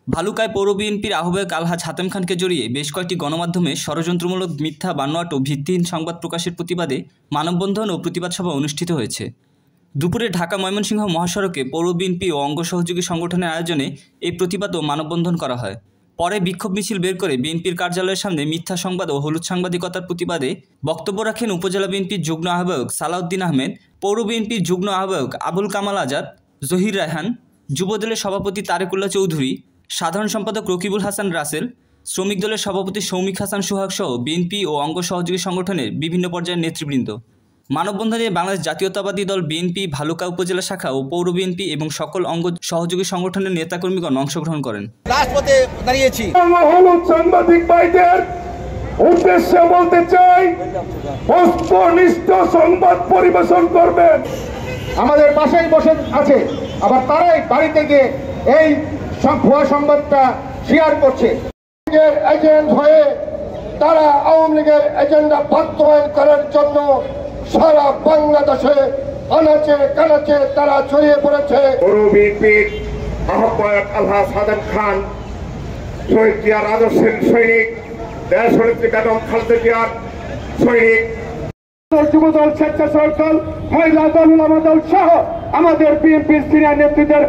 ভালুকায় পৌর বিএনপির আহ্বায়ক আলহাজ হাতেম খানকে জড়িয়ে বেশ কয়েকটি গণমাধ্যমে ষড়যন্ত্রমূলক মিথ্যা বানোয়াট ও ভিত্তিহীন সংবাদ প্রকাশের প্রতিবাদে মানববন্ধন ও প্রতিবাদ সভা অনুষ্ঠিত হয়েছে। দুপুরে ঢাকা ময়মনসিংহ মহাসড়কে পৌর বিএনপি ও অঙ্গ সহযোগী সংগঠনের আয়োজনে এই প্রতিবাদ ও মানববন্ধন করা হয়। পরে বিক্ষোভ মিছিল বের করে বিএনপির কার্যালয়ের সামনে মিথ্যা সংবাদ ও হলুদ সাংবাদিকতার প্রতিবাদে বক্তব্য রাখেন উপজেলা বিএনপির যুগ্ম আহ্বায়ক সালাউদ্দিন আহমেদ, পৌর বিএনপির যুগ্ম আহ্বায়ক আবুল কামাল আজাদ, জহির রায়হান, যুবদলের সভাপতি তারেকুল্লাহ চৌধুরী, সাধারণ সম্পাদক রকিবুল হাসান রাসেল, শ্রমিক দলের সভাপতি সৌমিক হাসান সোহাগ সহ বিএনপি ও অঙ্গ সহযোগী সংগঠনের বিভিন্ন পর্যায়ের নেতৃবৃন্দ। মানববন্ধনে বাংলাদেশ জাতীয়তাবাদী দল বিএনপি ভালুকা উপজেলা শাখা ও পৌর বিএনপি এবং সকল অঙ্গ সহযোগী সংগঠনের নেতাকর্মীগণ অংশগ্রহণ করেন। রাজপথে দাঁড়িয়েছি। হলুদ সাংবাদিক ভাইদের উদ্দেশ্যে বলতে চাই, বস্তুনিষ্ঠ সংবাদ পরিবেশন করবেন। আমাদের পাশেই বসে আছে, আবার তারাই বাড়িতে গিয়ে এই ভুয়া সংবাদটা শেয়ার করছে। এজেন্ট হয়ে তারা আওয়ামী লীগের এজেন্ডা বাস্তবায়ন করার জন্য সারা বাংলাদেশে আনাচে কানাচে তারা ছড়িয়ে পড়েছে। পৌর বিএনপির আহ্বায়ক আলহাজ হাতেম খান, শহীদ জিয়ার আদর্শের সৈনিক, দেশনেত্রী বেগম খালেদা জিয়ার সৈনিক, যুবদল, স্বেচ্ছাসেবক দল, মহিলা দল, উলামা দল সহ আমাদের বিএনপির সিনিয়র নেতৃত্বের